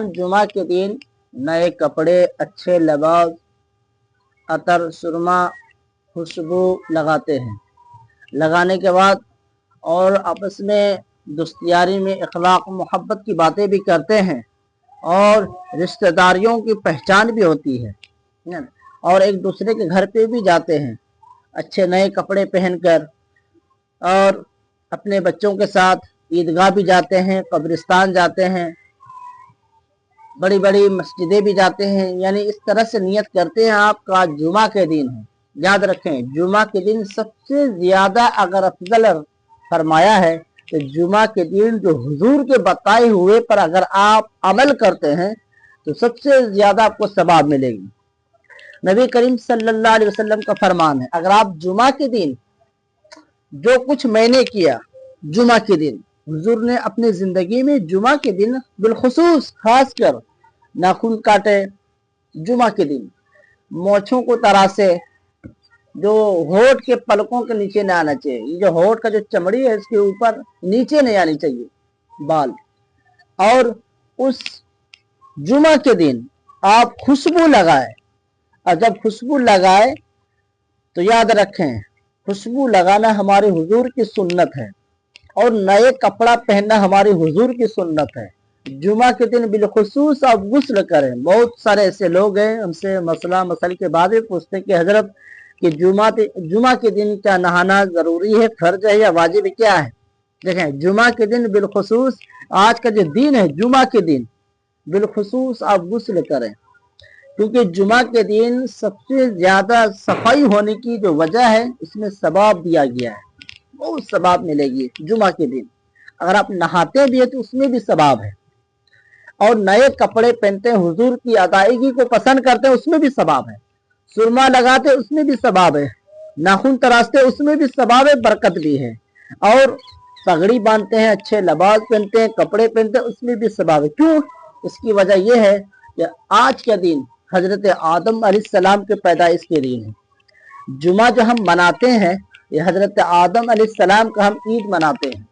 जुमा के दिन नए कपड़े, अच्छे लिबास, अतर, सुरमा, खुशबू लगाते हैं। लगाने के बाद और आपस में दोस्तियारी में इखलाक मोहब्बत की बातें भी करते हैं और रिश्तेदारियों की पहचान भी होती है और एक दूसरे के घर पे भी जाते हैं अच्छे नए कपड़े पहनकर, और अपने बच्चों के साथ ईदगाह भी जाते हैं, कब्रिस्तान जाते हैं, बड़ी बड़ी मस्जिदें भी जाते हैं। यानी इस तरह से नियत करते हैं आपका जुमा के दिन है। याद रखें, जुमा के दिन सबसे ज्यादा अगर अफजल फरमाया है तो जुमा के दिन जो हुजूर के बताए हुए पर अगर आप अमल करते हैं तो सबसे ज्यादा आपको सवाब मिलेगी। नबी करीम सल्लल्लाहु अलैहि वसल्लम का फरमान है, अगर आप जुमा के दिन जो कुछ मैंने किया जुमा के दिन, हुजूर ने अपनी जिंदगी में जुमा के दिन बिलखुसूस खासकर नाखून काटे, जुमा के दिन मोछों को तरासे, जो होठ के पलकों के नीचे नहीं आना चाहिए, ये जो होठ का जो चमड़ी है इसके ऊपर नीचे नहीं आनी चाहिए बाल। और उस जुमा के दिन आप खुशबू लगाए, और जब खुशबू लगाए तो याद रखें खुशबू लगाना हमारे हुजूर की सुन्नत है और नए कपड़ा पहनना हमारे हुजूर की सुन्नत है। जुमा के दिन बिलखुसूस आप गुस्ल करें। बहुत सारे ऐसे लोग हैं हमसे मसला मसल के बाद भी पूछते हैं कि हजरत कि जुमा के दिन क्या नहाना जरूरी है, फर्ज है या वाजिब क्या है। देखें, जुमा के दिन बिलखुसूस आज का जो दिन है जुमा के दिन बिलखुसूस आप गुस्ल करें, क्योंकि जुमा के दिन सबसे ज्यादा सफाई होने की जो वजह है इसमें सवाब दिया गया है, बहुत सवाब मिलेगी जुमा के दिन। अगर आप नहाते भी है तो उसमें भी सवाब है, और नए कपड़े पहनते हैं, हुजूर की अदायगी को पसंद करते हैं, उसमें भी सवाब है। सुरमा लगाते उसमें भी सवाब है, नाखून तराशते उसमें भी सवाब है, बरकत भी है। और पगड़ी बांधते हैं, अच्छे लिबास पहनते हैं, कपड़े पहनते हैं, उसमें भी सवाब है। क्यों? इसकी वजह यह है कि आज का दिन हजरत आदम अलैहिस्सलाम के पैदाइश के दिन है। जुमा जो हम मनाते हैं ये हजरत आदम अलैहिस्सलाम का हम ईद मनाते हैं।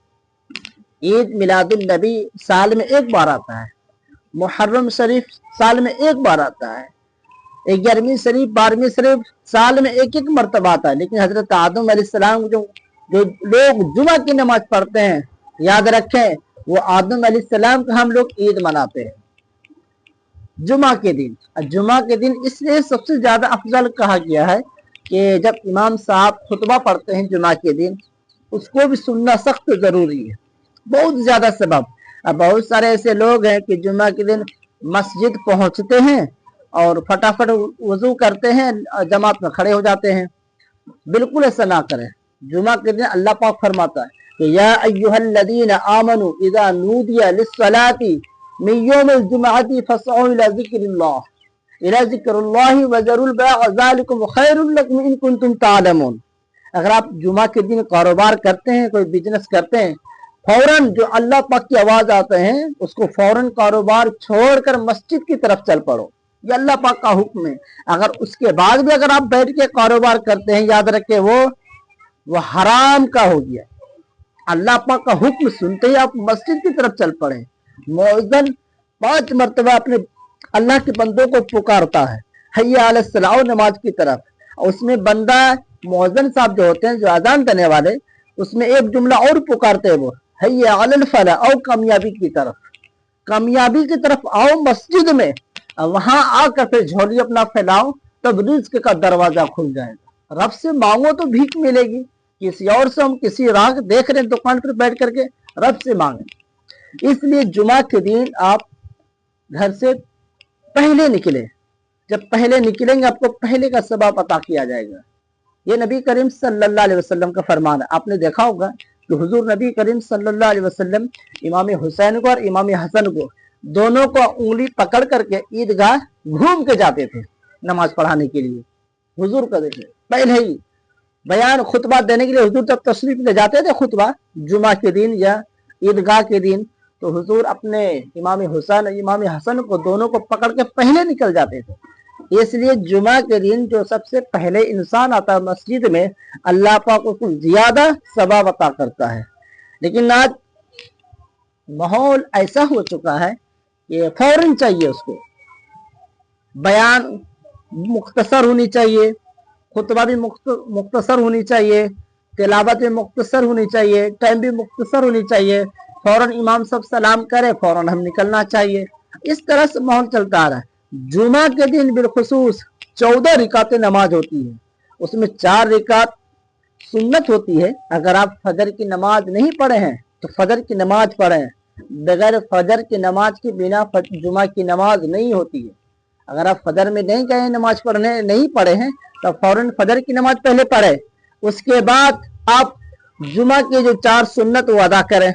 ईद मिलादुन नबी साल में एक बार आता है, मुहर्रम शरीफ साल में एक बार आता है, 11वीं शरीफ 12वीं शरीफ साल में एक एक मरतबा आता है। लेकिन हजरत आदम अलैहिस्सलाम जो लोग जुमा की नमाज पढ़ते हैं, याद रखें वो आदम अलैहिस्सलाम का हम लोग ईद मनाते हैं जुमा के दिन। जुमा के दिन इसलिए सबसे ज्यादा अफजल कहा गया है कि जब इमाम साहब खुतबा पढ़ते हैं जुमा के दिन, उसको भी सुनना सख्त जरूरी है, बहुत ज्यादा सबब। अब बहुत सारे ऐसे लोग हैं कि जुमा के दिन मस्जिद पहुंचते हैं और फटाफट वजू करते हैं, जमात में खड़े हो जाते हैं। बिल्कुल ऐसा ना करें। जुमा के दिन अल्लाह पाक फरमाता है कि या अय्युहल्लज़ीना आमनू इज़ा नूदिया लिस्सलाति मिन यौमिल जुमअति फसअू इला ज़िक्रिल्लाहि व ज़रुल बैअ ज़ालिकुम खैरुल लकुम इन कुंतुम तालमून। अगर आप जुमा के दिन कारोबार करते हैं, कोई बिजनेस करते हैं, फौरन जो अल्लाह पाक की आवाज आते हैं उसको फौरन कारोबार छोड़कर मस्जिद की तरफ चल पड़ो, ये अल्लाह पाक का हुक्म है। अगर उसके बाद भी अगर आप बैठ के कारोबार करते हैं, याद रखे वो हराम का हो गया। अल्लाह पाक का हुक्म सुनते ही आप मस्जिद की तरफ चल पड़े। मुअज्जिन 5 मरतबा अपने अल्लाह के बंदों को पुकारता है हय्या अलस सलाह नमाज की तरफ, और उसमें बंदा मुअज्जिन साहब जो होते हैं, जो अजान देने वाले, उसमें एक जुमला और पुकारते हैं, वो हय्या अलल फलाह, और कामयाबी की तरफ, कामयाबी की तरफ आओ मस्जिद में। वहां आकर फिर झोली अपना फैलाओ, तब रिज्क का दरवाजा खुल जाएगा। रब से मांगो तो भीख मिलेगी, किसी और से हम किसी राह देख रहे हैं दुकान पर बैठ करके, रब से मांगे। इसलिए जुमा के दिन आप घर से पहले निकले, जब पहले निकलेंगे आपको पहले का सवाब अता किया जाएगा। ये नबी करीम सल्लल्लाहु अलैहि वसल्लम का फरमान है। आपने देखा होगा कि हुजूर नबी करीम सल्लल्लाहु अलैहि वसल्लम इमाम हुसैन को और इमाम हसन को दोनों को उंगली पकड़ करके ईदगाह घूम के जाते थे नमाज पढ़ाने के लिए। हुजूर का देखे पहले ही बयान खुतबा देने के लिए हुजूर जब तशरीफ ले जाते थे खुतबा जुमा के दिन या ईदगाह के दिन, तो हुजूर अपने इमाम हुसैन इमाम हसन को दोनों को पकड़ के पहले निकल जाते थे। इसलिए जुमा के दिन जो सबसे पहले इंसान आता है मस्जिद में, अल्लाह पाक उसको ज्यादा सवाब अता करता है। लेकिन आज माहौल ऐसा हो चुका है یہ فوراً چاہیے اس کو. بیان مختصر ہونی چاہیے, خطبہ بھی مختصر ہونی چاہیے, تلاوت بھی مختصر ہونی چاہیے, ٹائم بھی مختصر ہونی چاہیے. فوراً امام صاحب سلام کرے, فوراً ہم نکلنا چاہیے. اس طرح سے ماحول چلتا آ رہا ہے. جمعہ کے دن بالخصوص 14 رکعتیں نماز ہوتی ہے. اس میں 4 رکعت سنت ہوتی ہے. اگر آپ فجر کی نماز نہیں پڑھے ہیں تو فجر کی نماز پڑھیں. بغیر فجر کی نماز کے بنا جمعہ کی نماز نہیں ہوتی ہے. اگر آپ فجر میں نہیں گئے نماز پڑھنے, نہیں پڑھے ہیں, تو فوراً فجر کی نماز پہلے پڑھے. اس کے بعد آپ جمعہ کے جو 4 سنت وہ ادا کریں.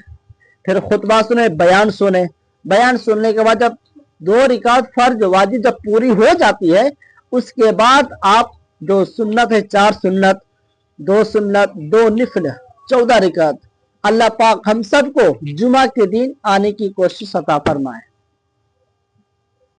پھر خطبہ سنیں, بیان سنیں. بیان سننے کے بعد جب 2 رکعت فرض واجب جب پوری ہو جاتی ہے, اس کے بعد آپ جو سنت ہے 4 سنت, 2 سنت, 2 نفل, 14 رکعت, اللہ پاک ہم سب کو جمعہ کے دن آنے کی کوشش عطا فرمائے.